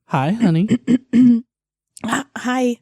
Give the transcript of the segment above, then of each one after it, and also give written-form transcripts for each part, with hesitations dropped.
Hi, honey. Hi.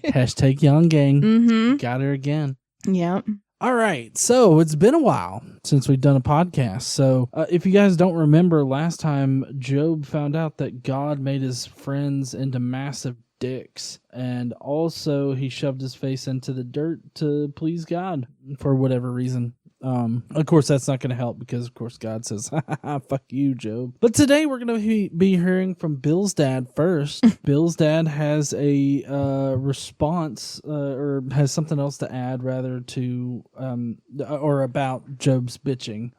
Hashtag young gang. Mm-hmm. Got her again. Yep. All right. So it's been a while since we've done a podcast. So if you guys don't remember, last time Job found out that God made his friends into massive dicks. And also he shoved his face into the dirt to please God for whatever reason. Of course, that's not going to help because, of course, God says, fuck you, Job. But today we're going to be hearing from Bildad first. Bildad has a response or has something else to add, rather, to or about Job's bitching.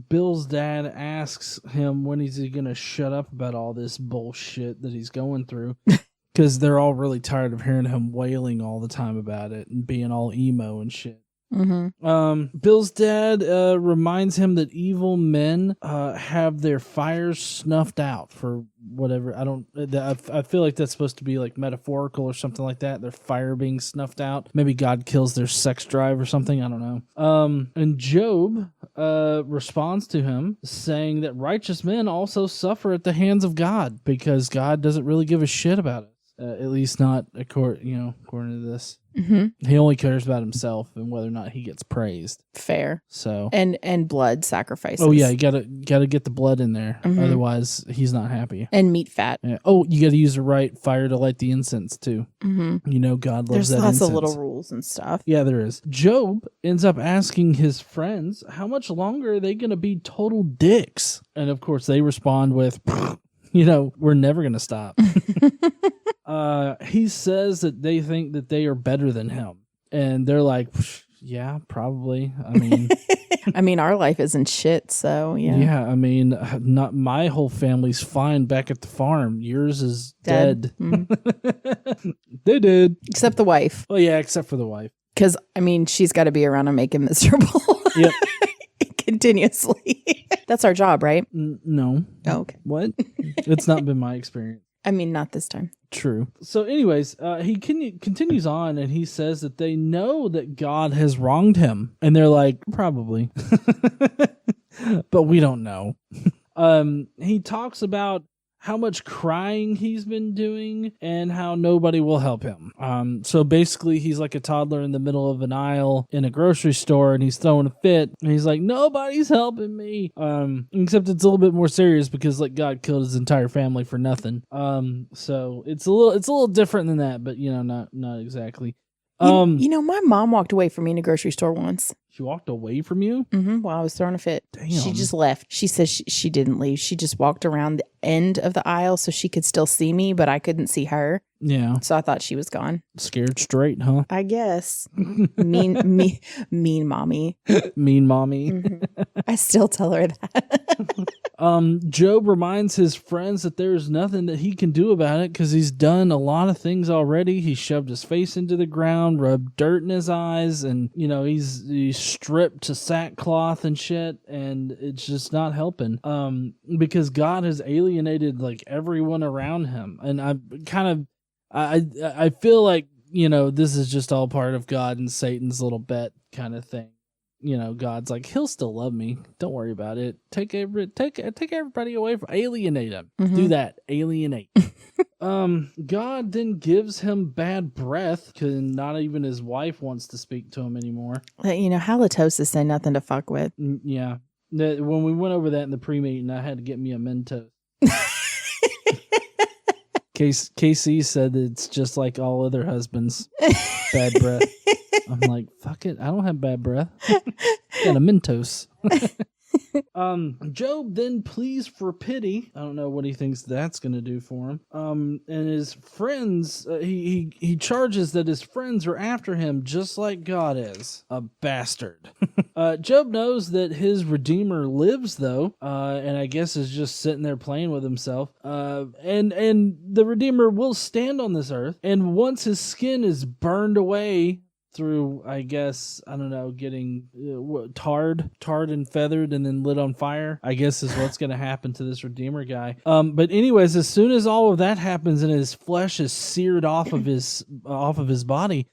Bildad asks him when is he going to shut up about all this bullshit that he's going through. Because they're all really tired of hearing him wailing all the time about it and being all emo and shit. Mm-hmm. Bildad reminds him that evil men have their fires snuffed out for whatever. I feel like that's supposed to be like metaphorical or something like that. Their fire being snuffed out. Maybe God kills their sex drive or something. I don't know. And Job responds to him saying that righteous men also suffer at the hands of God because God doesn't really give a shit about it. At least not according to this. Mm-hmm. He only cares about himself and whether or not he gets praised. Fair. So and blood sacrifices. Oh yeah, you gotta get the blood in there. Mm-hmm. Otherwise, he's not happy. And meat fat. Yeah. Oh, you gotta use the right fire to light the incense too. Mm-hmm. God loves There's that lots incense. of little rules and stuff. Yeah, there is. Job ends up asking his friends, how much longer are they gonna be total dicks? And of course, they respond with, we're never gonna stop. He says that they think that they are better than him. And they're like, yeah, probably. I mean, our life isn't shit, so yeah. Yeah, not my whole family's fine back at the farm. Yours is dead. Mm-hmm. They did. Except the wife. Oh, yeah, except for the wife. Because, she's got to be around and make him miserable. Yep. Continuously. That's our job, right? No. Oh, okay. What? It's not been my experience. Not this time. True. So anyways, he continues on and he says that they know that God has wronged him. And they're like, probably. But we don't know. He talks about how much crying he's been doing and how nobody will help him. So basically he's like a toddler in the middle of an aisle in a grocery store and he's throwing a fit and he's like, nobody's helping me. Except it's a little bit more serious because like God killed his entire family for nothing. So it's a little different than that, but not exactly. My mom walked away from me in a grocery store once. She walked away from you? Mm-hmm, while I was throwing a fit. Damn. She just left. She says she didn't leave. She just walked around the end of the aisle so she could still see me, but I couldn't see her. Yeah. So I thought she was gone. Scared straight, huh? I guess. Mean mommy. Mean mommy. Mm-hmm. I still tell her that. Job reminds his friends that there's nothing that he can do about it because he's done a lot of things already. He shoved his face into the ground, rubbed dirt in his eyes, and he's stripped to sackcloth and shit, and it's just not helping. Because God has alienated like everyone around him, and I feel like this is just all part of God and Satan's little bet kind of thing. God's like, he'll still love me. Don't worry about it. Take everybody away from, alienate him. Mm-hmm. Do that. Alienate. God then gives him bad breath because not even his wife wants to speak to him anymore. Halitosis ain't nothing to fuck with. Yeah. When we went over that in the pre-meeting, I had to get me a Mentos. KC said that it's just like all other husbands. Bad breath. I'm like, fuck it. I don't have bad breath. Got a Mentos. Job then pleads for pity. I don't know what he thinks that's going to do for him. And his friends, he charges that his friends are after him just like God is. A bastard. Job knows that his Redeemer lives though, and I guess is just sitting there playing with himself. And the Redeemer will stand on this earth, and once his skin is burned away through, I guess, I don't know, getting tarred and feathered and then lit on fire, I guess is what's going to happen to this Redeemer guy. But anyways, as soon as all of that happens and his flesh is seared off of his body,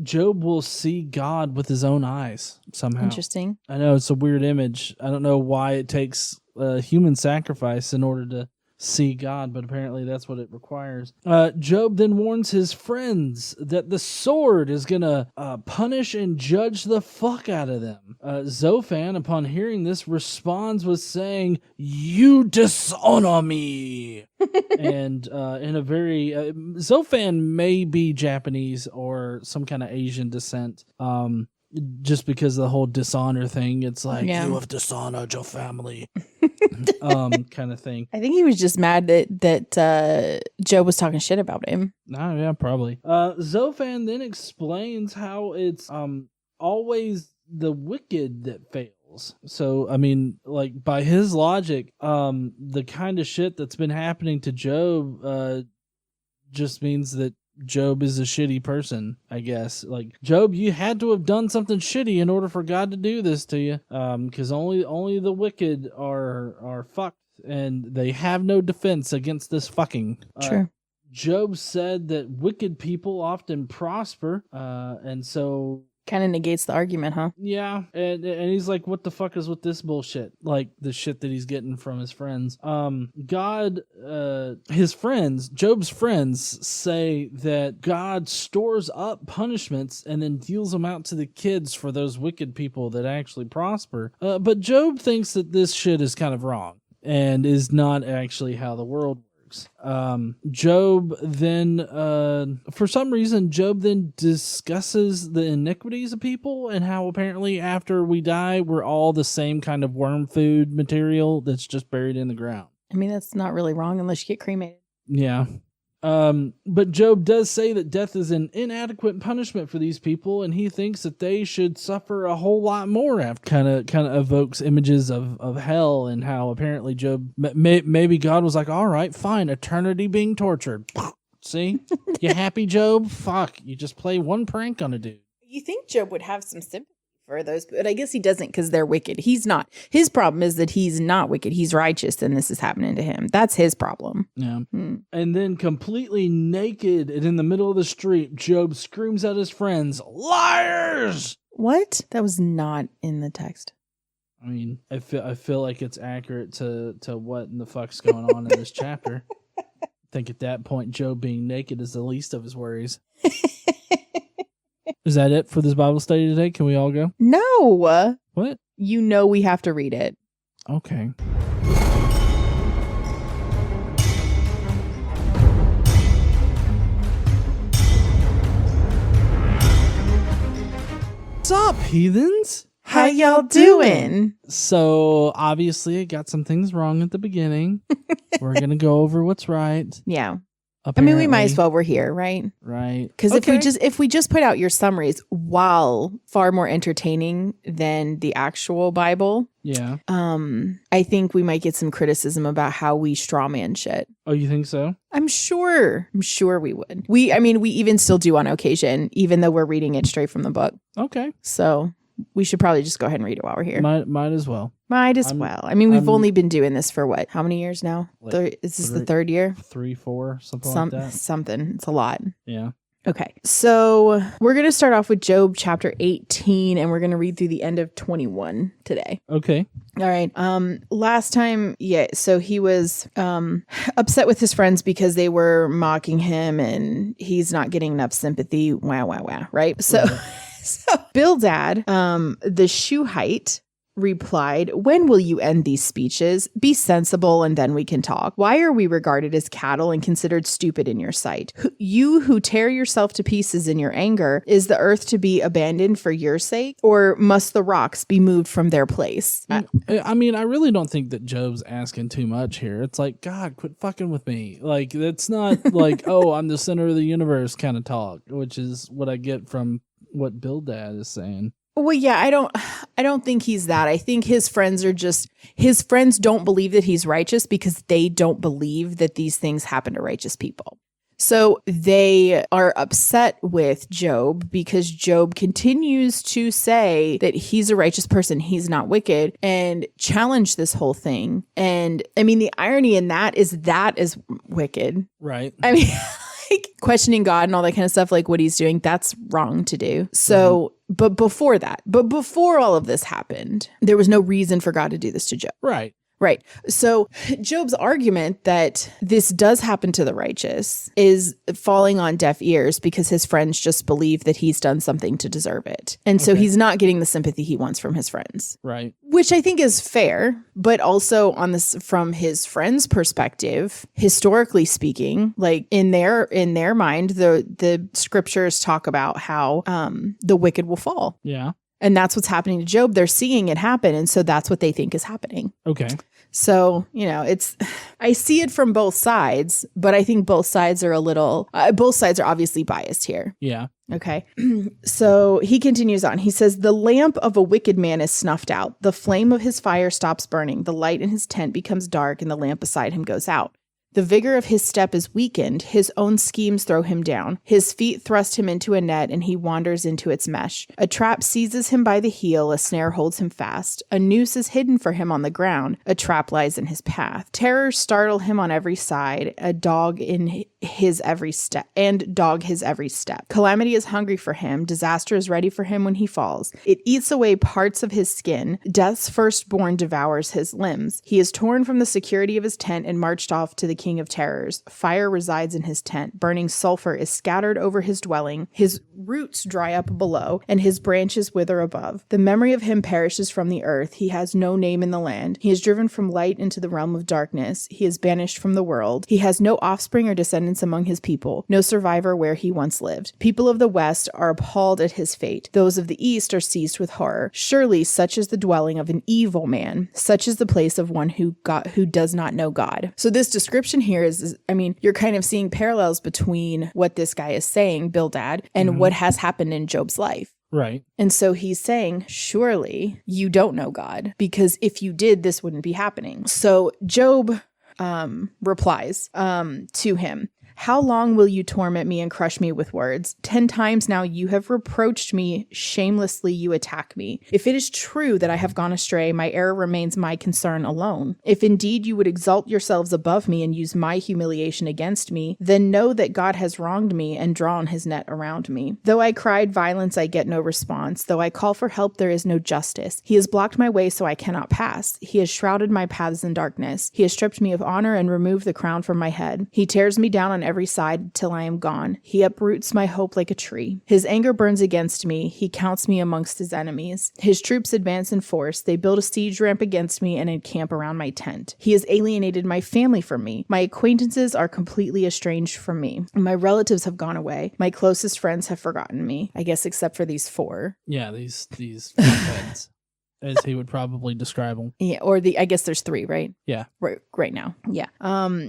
Job will see God with his own eyes somehow. Interesting. I know it's a weird image. I don't know why it takes human sacrifice in order to see God, but apparently that's what it requires. Job then warns his friends that the sword is going to punish and judge the fuck out of them. Zophar, upon hearing this, responds with saying, "You dishonor me." And in a very... Zophar may be Japanese or some kind of Asian descent. Just because of the whole dishonor thing, it's like, you have dishonored your family, kind of thing. I think he was just mad that Job was talking shit about him. Oh, yeah, probably. Zophar then explains how it's always the wicked that fails. So, I mean, like, by his logic, the kind of shit that's been happening to Job just means that Job is a shitty person, I guess. Like, Job, you had to have done something shitty in order for God to do this to you. Because only the wicked are fucked, and they have no defense against this fucking. True. Job said that wicked people often prosper, and so... Kind of negates the argument, huh? Yeah, and he's like, what the fuck is with this bullshit? Like, the shit that he's getting from his friends. His friends, Job's friends, say that God stores up punishments and then deals them out to the kids for those wicked people that actually prosper. But Job thinks that this shit is kind of wrong and is not actually how the world works. Job then, for some reason, Job then discusses the iniquities of people and how apparently after we die, we're all the same kind of worm food material that's just buried in the ground. I mean, that's not really wrong unless you get cremated. Yeah. But Job does say that death is an inadequate punishment for these people, and he thinks that they should suffer a whole lot more. After kind of evokes images of hell and how apparently Job maybe God was like, all right, fine, eternity being tortured. See, you happy, Job? Fuck, you just play one prank on a dude. You think Job would have some sympathy for those, but I guess he doesn't because they're wicked. He's not. His problem is that he's not wicked. He's righteous, and this is happening to him. That's his problem. Yeah. And then completely naked and in the middle of the street, Job screams at his friends, "Liars!" What? That was not in the text. I mean, I feel like it's accurate to what in the fuck's going on in this chapter. I think at that point, Job being naked is the least of his worries. Is that it for this Bible study today? Can we all go? No. What? You know we have to read it. Okay. What's up, heathens? How y'all doing? So, obviously, I got some things wrong at the beginning. We're going to go over what's right. Yeah. Apparently. I mean, we might as well. We're here, right? Right. Because if we just put out your summaries, while far more entertaining than the actual Bible, yeah, I think we might get some criticism about how we strawman shit. Oh, you think so? I'm sure we would. We even still do on occasion, even though we're reading it straight from the book. Okay. So we should probably just go ahead and read it while we're here. Might as well. Might as well. I mean, we've only been doing this for what? How many years now? Is this the third year? 3, 4, something like that. Something. It's a lot. Yeah. Okay. So we're going to start off with Job chapter 18, and we're going to read through the end of 21 today. Okay. All right. Last time, so he was upset with his friends because they were mocking him and he's not getting enough sympathy. Wow, right? So, so Bildad, the Shuhite, replied, "When will you end these speeches? Be sensible and then we can talk. Why are we regarded as cattle and considered stupid in your sight? You who tear yourself to pieces in your anger, is the earth to be abandoned for your sake? Or must the rocks be moved from their place?" I mean, I really don't think that Job's asking too much here. It's like, God, quit fucking with me. Like, that's not like, oh, I'm the center of the universe kind of talk, which is what I get from what Bildad is saying. Well, yeah, I don't think he's that. I think his friends don't believe that he's righteous because they don't believe that these things happen to righteous people. So they are upset with Job because Job continues to say that he's a righteous person, he's not wicked, and challenge this whole thing. And I mean, the irony in that is wicked. Right. I mean, like questioning God and all that kind of stuff, like what he's doing, that's wrong to do. So, but before all of this happened, there was no reason for God to do this to Job. Right. Right. So Job's argument that this does happen to the righteous is falling on deaf ears because his friends just believe that he's done something to deserve it. And so he's not getting the sympathy he wants from his friends. Right. Which I think is fair, but also on this from his friends' perspective, historically speaking, like in their mind, the scriptures talk about how the wicked will fall. Yeah. And that's what's happening to Job. They're seeing it happen. And so that's what they think is happening. Okay. So, I see it from both sides, but I think both sides are both sides are obviously biased here. Yeah. Okay. So he continues on. He says, the lamp of a wicked man is snuffed out. The flame of his fire stops burning. The light in his tent becomes dark and the lamp beside him goes out. The vigor of his step is weakened. His own schemes throw him down. His feet thrust him into a net, and he wanders into its mesh. A trap seizes him by the heel. A snare holds him fast. A noose is hidden for him on the ground. A trap lies in his path. Terrors startle him on every side. A dog in his every step. Calamity is hungry for him. Disaster is ready for him when he falls. It eats away parts of his skin. Death's firstborn devours his limbs. He is torn from the security of his tent and marched off to the king of terrors. Fire resides in his tent. Burning sulfur is scattered over his dwelling. His roots dry up below, and his branches wither above. The memory of him perishes from the earth. He has no name in the land. He is driven from light into the realm of darkness. He is banished from the world. He has no offspring or descendants among his people, no survivor where he once lived. People of the west are appalled at his fate. Those of the east are seized with horror. Surely such is the dwelling of an evil man. Such is the place of one who does not know God. So this description here is, you're kind of seeing parallels between what this guy is saying, Bildad, and what has happened in Job's life. Right. And so he's saying, surely you don't know God, because if you did, this wouldn't be happening. So Job replies to him, how long will you torment me and crush me with words? 10 times now you have reproached me. Shamelessly you attack me. If it is true that I have gone astray, my error remains my concern alone. If indeed you would exalt yourselves above me and use my humiliation against me, then know that God has wronged me and drawn his net around me. Though I cried violence, I get no response. Though I call for help, there is no justice. He has blocked my way so I cannot pass. He has shrouded my paths in darkness. He has stripped me of honor and removed the crown from my head. He tears me down on every side till I am gone. He uproots my hope like a tree. His anger burns against me. He counts me amongst his enemies. His troops advance in force. They build a siege ramp against me and encamp around my tent. He has alienated my family from me. My acquaintances are completely estranged from me. My relatives have gone away. My closest friends have forgotten me. I guess except for these 4. Yeah, these heads, as he would probably describe them. Yeah, or I guess there's 3, right? Yeah. Right now. Yeah.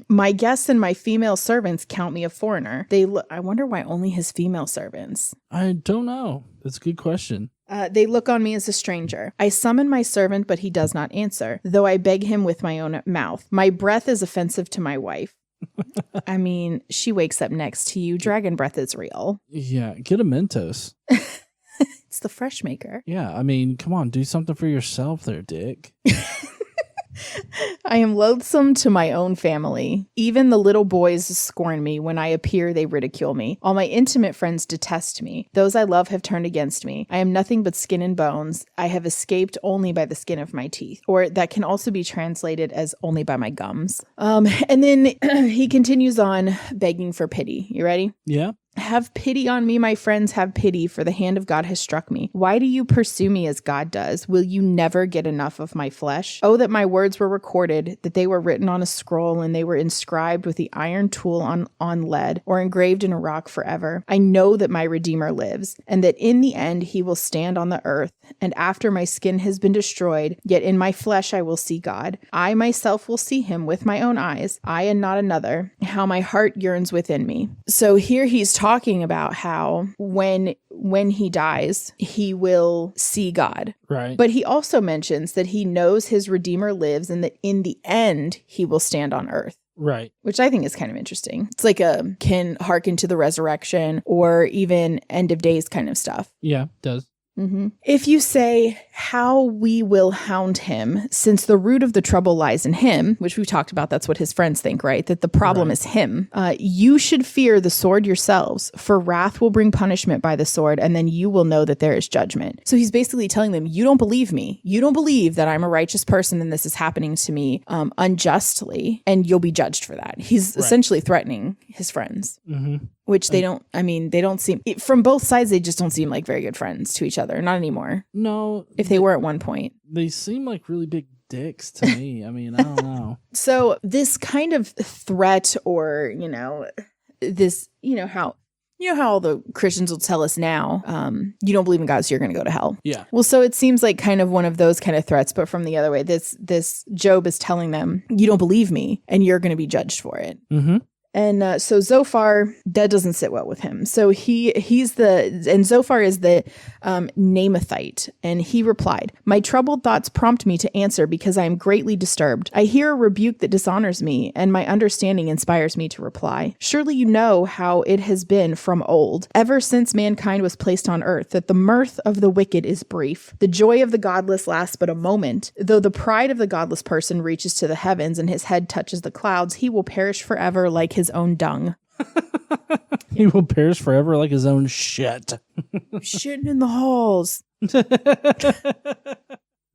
My guests and my female servants count me a foreigner. I wonder why only his female servants. I don't know. That's a good question. They look on me as a stranger. I summon my servant, but he does not answer, though I beg him with my own mouth. My breath is offensive to my wife. She wakes up next to you. Dragon breath is real. Yeah, get a Mentos. It's the fresh maker. Yeah, come on, do something for yourself there, Dick. I am loathsome to my own family. Even the little boys scorn me. When I appear, they ridicule me. All my intimate friends detest me. Those I love have turned against me. I am nothing but skin and bones. I have escaped only by the skin of my teeth. Or that can also be translated as only by my gums. And then he continues on begging for pity. You ready? Yeah. Have pity on me, my friends, have pity, for the hand of God has struck me. Why do you pursue me as God does? Will you never get enough of my flesh? Oh, that my words were recorded, that they were written on a scroll, and they were inscribed with the iron tool on lead, or engraved in a rock forever. I know that my Redeemer lives, and that in the end he will stand on the earth, and after my skin has been destroyed, yet in my flesh I will see God. I myself will see him with my own eyes, I and not another. How my heart yearns within me. So here he's talking about how when he dies, he will see God. Right. But he also mentions that he knows his Redeemer lives and that in the end, he will stand on earth. Right. Which I think is kind of interesting. It's like can hearken to the resurrection or even end of days kind of stuff. Yeah, it does. Mm-hmm. If you say, how we will hound him, since the root of the trouble lies in him, which we've talked about. That's what his friends think, right? That the problem is him. You should fear the sword yourselves, for wrath will bring punishment by the sword, and then you will know that there is judgment. So he's basically telling them, you don't believe me. You don't believe that I'm a righteous person and this is happening to me unjustly, and you'll be judged for that. He's essentially threatening his friends. Which they don't seem, from both sides, they just don't seem like very good friends to each other. Not anymore. No. If they were at one point. They seem like really big dicks to me. I mean, I don't know. So this kind of threat, or, this, how all the Christians will tell us now, you don't believe in God, so you're going to go to hell. Yeah. Well, so it seems like kind of one of those kind of threats, but from the other way, this Job is telling them, you don't believe me, and you're going to be judged for it. And so Zophar, that doesn't sit well with him. So Zophar is the Namathite, and he replied, my troubled thoughts prompt me to answer because I am greatly disturbed. I hear a rebuke that dishonors me, and my understanding inspires me to reply. Surely you know how it has been from old, ever since mankind was placed on earth, that the mirth of the wicked is brief. The joy of the godless lasts but a moment. Though the pride of the godless person reaches to the heavens and his head touches the clouds, he will perish forever like his own dung. He will perish forever like his own shit. Shitting in the halls.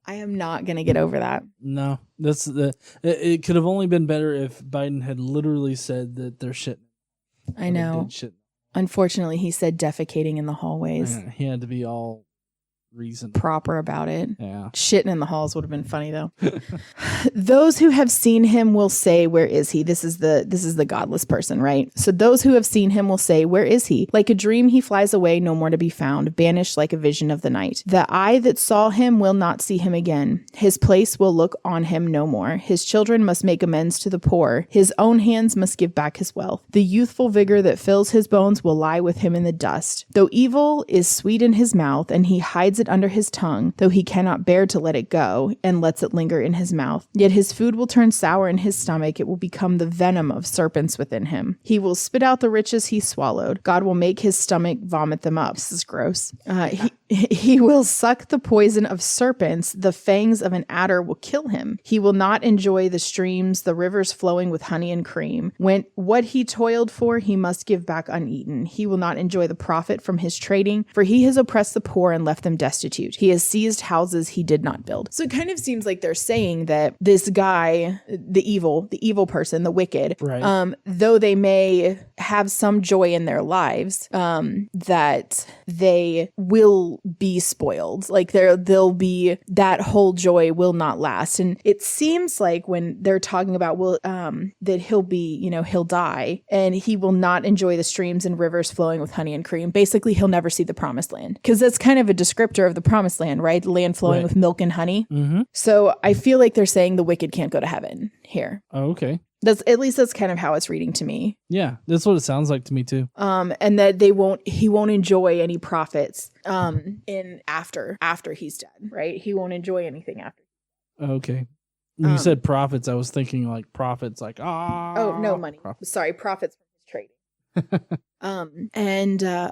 I am not going to get over that. No, it could have only been better if Biden had literally said that they're shitting. I know. Unfortunately, he said defecating in the hallways. Yeah, he had to be all reason proper about it. Yeah. Shitting in the halls would have been funny though. Those who have seen him will say, where is he? This is the godless person, right? So those who have seen him will say, where is he? Like a dream he flies away, no more to be found, banished like a vision of the night. The eye that saw him will not see him again. His place will look on him no more. His children must make amends to the poor. His own hands must give back his wealth. The youthful vigor that fills his bones will lie with him in the dust. Though evil is sweet in his mouth, and he hides it under his tongue, though he cannot bear to let it go, and lets it linger in his mouth. Yet his food will turn sour in his stomach. It will become the venom of serpents within him. He will spit out the riches he swallowed. God will make his stomach vomit them up. This is gross. He will suck the poison of serpents. The fangs of an adder will kill him. He will not enjoy the streams, the rivers flowing with honey and cream. When what he toiled for, he must give back uneaten. He will not enjoy the profit from his trading, for he has oppressed the poor and left them destitute. He has seized houses he did not build. So it kind of seems like they're saying that this guy, the evil person, the wicked, right. Though they may have some joy in their lives, that they will be spoiled. Like they'll be, that whole joy will not last. And it seems like when they're talking about that he'll be, he'll die and he will not enjoy the streams and rivers flowing with honey and cream. Basically, he'll never see the promised land, because that's kind of a descriptor of the promised land, right? The land flowing with milk and honey. Mm-hmm. So I feel like they're saying the wicked can't go to heaven here. Oh, okay. That's kind of how it's reading to me. Yeah, that's what it sounds like to me too. And that he won't enjoy any profits in after he's dead, right? He won't enjoy anything after. Okay. When you said profits, I was thinking like profits, like oh no, money. Profits. Sorry, profits from his trading.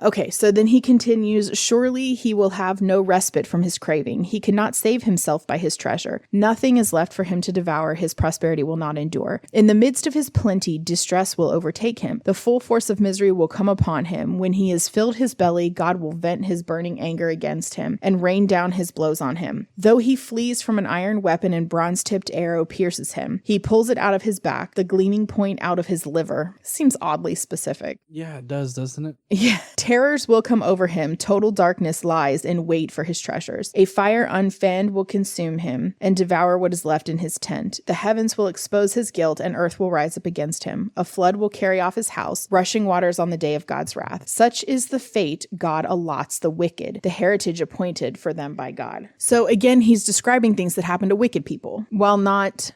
Okay, so then he continues, surely he will have no respite from his craving. He cannot save himself by his treasure. Nothing is left for him to devour. His prosperity will not endure. In the midst of his plenty, distress will overtake him. The full force of misery will come upon him. When he has filled his belly, God will vent his burning anger against him and rain down his blows on him. Though he flees from an iron weapon and bronze-tipped arrow pierces him, he pulls it out of his back, the gleaming point out of his liver. Seems oddly specific. Yeah, it does, doesn't it? Yeah. Terrors will come over him. Total darkness lies in wait for his treasures. A fire unfanned will consume him and devour what is left in his tent. The heavens will expose his guilt and earth will rise up against him. A flood will carry off his house, rushing waters on the day of God's wrath. Such is the fate God allots the wicked, the heritage appointed for them by God. So again, he's describing things that happen to wicked people while not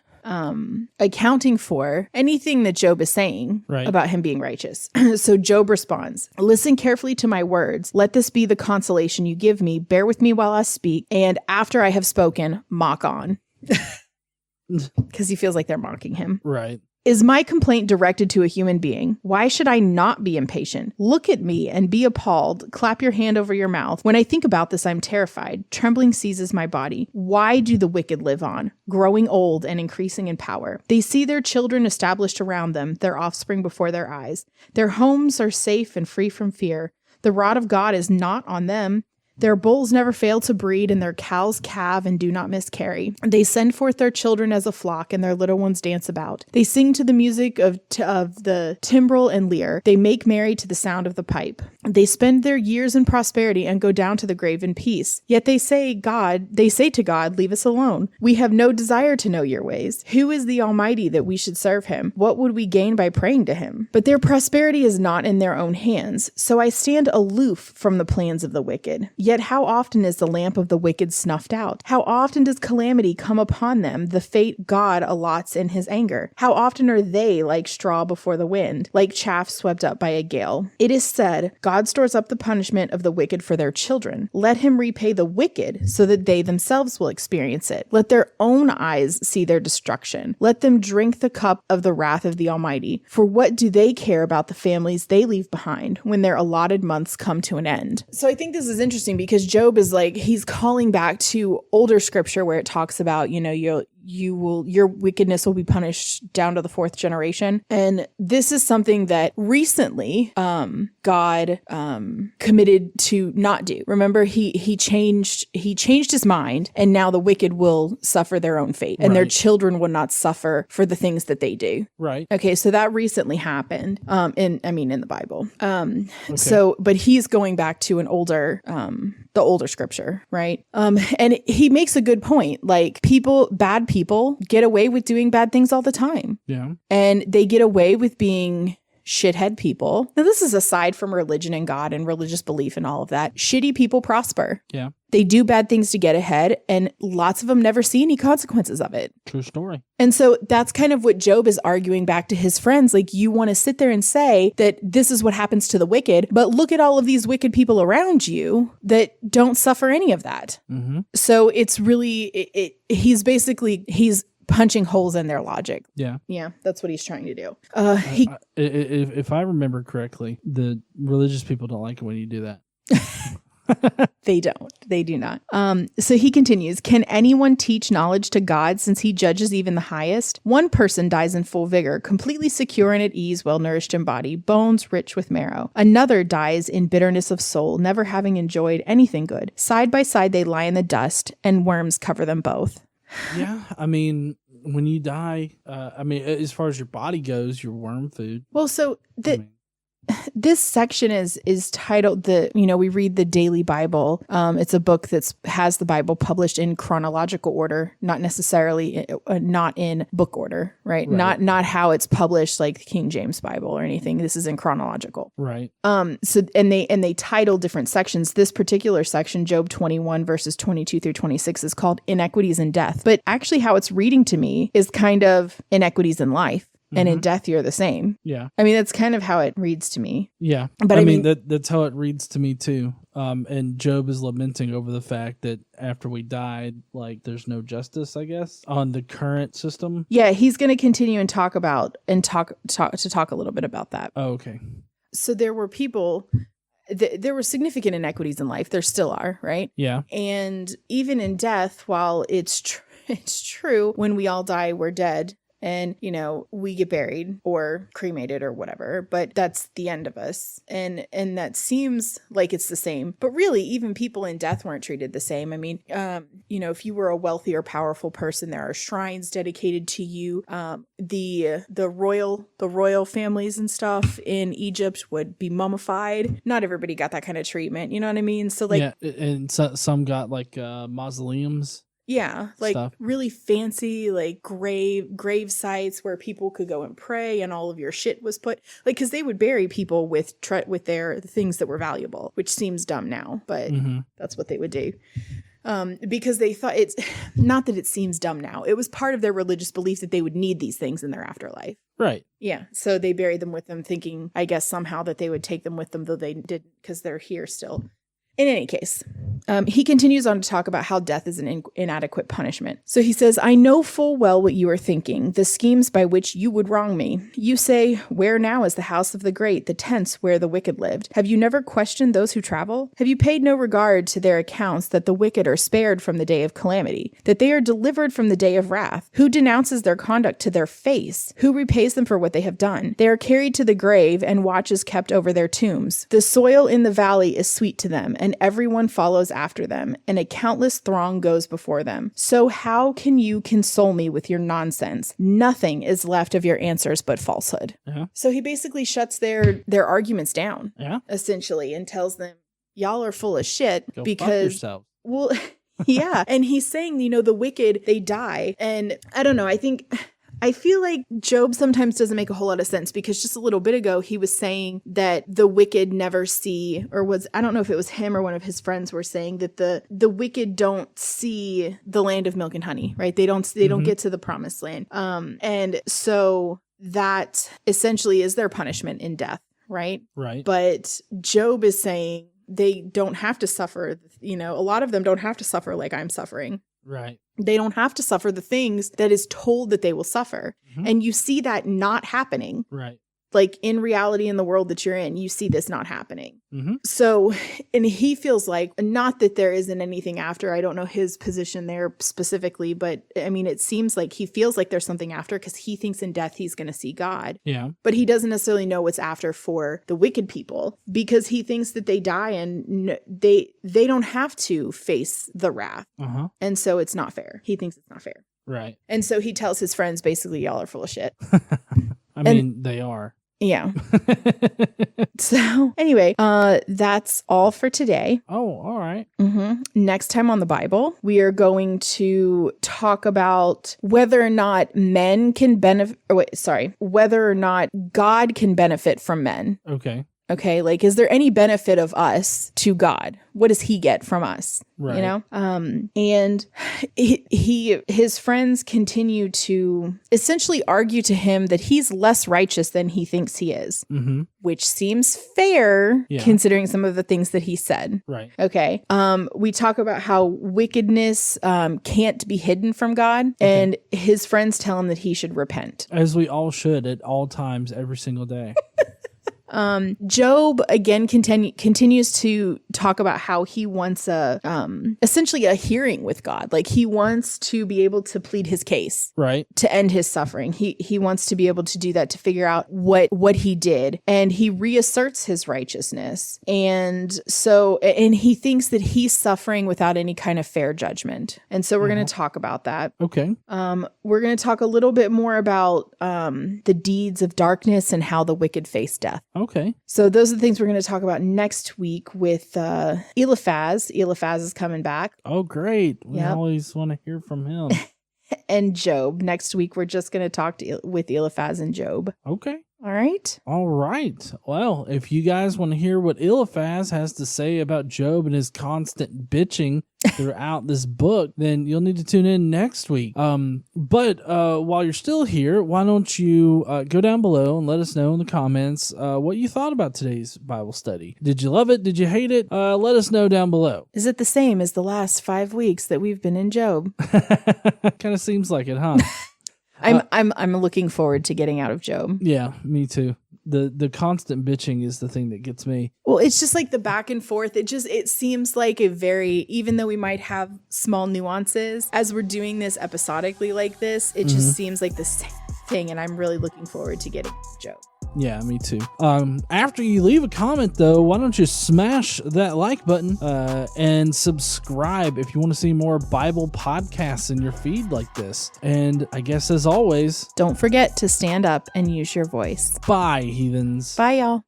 accounting for anything that Job is saying about him being righteous. So Job responds, listen carefully to my words. Let this be the consolation you give me. Bear with me while I speak. And after I have spoken, mock on. Because he feels like they're mocking him. Right. Is my complaint directed to a human being? Why should I not be impatient? Look at me and be appalled. Clap your hand over your mouth. When I think about this, I'm terrified. Trembling seizes my body. Why do the wicked live on, growing old and increasing in power? They see their children established around them, their offspring before their eyes. Their homes are safe and free from fear. The rod of God is not on them. Their bulls never fail to breed, and their cows calve and do not miscarry. They send forth their children as a flock, and their little ones dance about. They sing to the music of the timbrel and lyre. They make merry to the sound of the pipe. They spend their years in prosperity and go down to the grave in peace. Yet they say to God, leave us alone. We have no desire to know your ways. Who is the Almighty that we should serve him? What would we gain by praying to him? But their prosperity is not in their own hands. So I stand aloof from the plans of the wicked. Yet how often is the lamp of the wicked snuffed out? How often does calamity come upon them, the fate God allots in his anger? How often are they like straw before the wind, like chaff swept up by a gale? It is said, God stores up the punishment of the wicked for their children. Let him repay the wicked so that they themselves will experience it. Let their own eyes see their destruction. Let them drink the cup of the wrath of the Almighty. For what do they care about the families they leave behind when their allotted months come to an end? So I think this is interesting because Job is like, he's calling back to older scripture where it talks about, your wickedness will be punished down to the fourth generation. And this is something that recently God committed to not do. Remember, he changed his mind, and now the wicked will suffer their own fate, and their children will not suffer for the things that they do. Right. Okay, so that recently happened in the Bible. So but he's going back to an older the older scripture, right? And he makes a good point. Like bad people get away with doing bad things all the time. Yeah. And they get away with being shithead people. Now, this is aside from religion and God and religious belief and all of that. Shitty people prosper. Yeah. They do bad things to get ahead, and lots of them never see any consequences of it. True story. And so that's kind of what Job is arguing back to his friends. Like, you want to sit there and say that this is what happens to the wicked, but look at all of these wicked people around you that don't suffer any of that. Mm-hmm. So it's really, he's punching holes in their logic. Yeah. Yeah, that's what he's trying to do. If I remember correctly, the religious people don't like it when you do that. They don't. They do not. So he continues, can anyone teach knowledge to God since he judges even the highest? One person dies in full vigor, completely secure and at ease, well nourished in body, bones rich with marrow. Another dies in bitterness of soul, never having enjoyed anything good. Side by side they lie in the dust, and worms cover them both. Yeah, I mean, when you die, as far as your body goes, you're worm food. Well, so this section is titled we read the Daily Bible. It's a book that has the Bible published in chronological order, not necessarily not in book order, right? Not how it's published like the King James Bible or anything. This is in chronological. Right. So they title different sections. This particular section, Job 21 verses 22 through 26, is called Inequities in Death. But actually how it's reading to me is kind of inequities in life. And in death, you're the same. Yeah. I mean, that's kind of how it reads to me. Yeah. But I mean that's how it reads to me too. And Job is lamenting over the fact that after we died, like there's no justice, I guess, on the current system. Yeah. He's going to continue and talk a little bit about that. Oh, okay. So there were people, there were significant inequities in life. There still are, right? Yeah. And even in death, while it's true, when we all die, we're dead. And, we get buried or cremated or whatever, but that's the end of us. And that seems like it's the same, but really even people in death weren't treated the same. I mean, if you were a wealthy or powerful person, there are shrines dedicated to you. The royal families and stuff in Egypt would be mummified. Not everybody got that kind of treatment. You know what I mean? So like, yeah, and some got like mausoleums. Yeah, like stuff. Really fancy, like grave sites where people could go and pray, and all of your shit was put, like, because they would bury people with the things that were valuable, which seems dumb now, but that's what they would do. Because they thought it's not that it seems dumb now. It was part of their religious belief that they would need these things in their afterlife. Right. Yeah. So they buried them with them, thinking, I guess, somehow that they would take them with them, though they didn't, because they're here still. In any case, he continues on to talk about how death is an inadequate punishment. So he says, I know full well what you are thinking, the schemes by which you would wrong me. You say, where now is the house of the great, the tents where the wicked lived? Have you never questioned those who travel? Have you paid no regard to their accounts that the wicked are spared from the day of calamity, that they are delivered from the day of wrath? Who denounces their conduct to their face? Who repays them for what they have done? They are carried to the grave, and watch is kept over their tombs. The soil in the valley is sweet to them, and everyone follows after them, and a countless throng goes before them. So how can you console me with your nonsense? Nothing is left of your answers but falsehood. So he basically shuts their arguments down, essentially, and tells them, y'all are full of shit. Go because, fuck yourself. Well, yeah. And he's saying, the wicked, they die. And I don't know, I feel like Job sometimes doesn't make a whole lot of sense, because just a little bit ago, he was saying that the wicked never see, I don't know if it was him or one of his friends were saying that the wicked don't see the land of milk and honey, right? They don't get to the promised land. And so that essentially is their punishment in death, right? Right. But Job is saying they don't have to suffer, a lot of them don't have to suffer like I'm suffering. Right. They don't have to suffer the things that is told that they will suffer. And you see that not happening. Right. Like in reality, in the world that you're in, you see this not happening. So, and he feels like, not that there isn't anything after. I don't know his position there specifically, but I mean, it seems like he feels like there's something after, because he thinks in death he's going to see God. Yeah. But he doesn't necessarily know what's after for the wicked people, because he thinks that they die and they don't have to face the wrath. And so it's not fair. He thinks it's not fair. Right. And so he tells his friends, basically, y'all are full of shit. I mean, they are. Yeah. So anyway, that's all for today. Oh, all right. Next time on the Bible, we are going to talk about whether or not men can whether or not God can benefit from men. Okay, like, is there any benefit of us to God? What does he get from us? Right. And his friends continue to essentially argue to him that he's less righteous than he thinks he is, which seems fair considering some of the things that he said. Right. Okay. We talk about how wickedness can't be hidden from God, and his friends tell him that he should repent. As we all should at all times, every single day. Job again continues to talk about how he wants essentially a hearing with God. Like, he wants to be able to plead his case, right, to end his suffering. He wants to be able to do that, to figure out what he did, and he reasserts his righteousness. And he thinks that he's suffering without any kind of fair judgment. And so we're going to talk about that. Okay. We're going to talk a little bit more about the deeds of darkness and how the wicked face death. Okay. So those are the things we're going to talk about next week with Eliphaz. Eliphaz is coming back. Oh, great. We always want to hear from him. And Job. Next week, we're just going to talk with Eliphaz and Job. Okay. All right. All right. Well, if you guys want to hear what Eliphaz has to say about Job and his constant bitching throughout this book, then you'll need to tune in next week. But while you're still here, why don't you go down below and let us know in the comments what you thought about today's Bible study. Did you love it? Did you hate it? Let us know down below. Is it the same as the last 5 weeks that we've been in Job? Kind of seems like it, huh? I'm looking forward to getting out of Job. Yeah, me too. The constant bitching is the thing that gets me. Well, it's just like the back and forth. It seems like even though we might have small nuances, as we're doing this episodically like this, it just seems like the same thing, and I'm really looking forward to getting Job. Yeah, me too. After you leave a comment, though, why don't you smash that like button and subscribe if you want to see more Bible podcasts in your feed like this. And I guess, as always, don't forget to stand up and use your voice. Bye, heathens. Bye, y'all.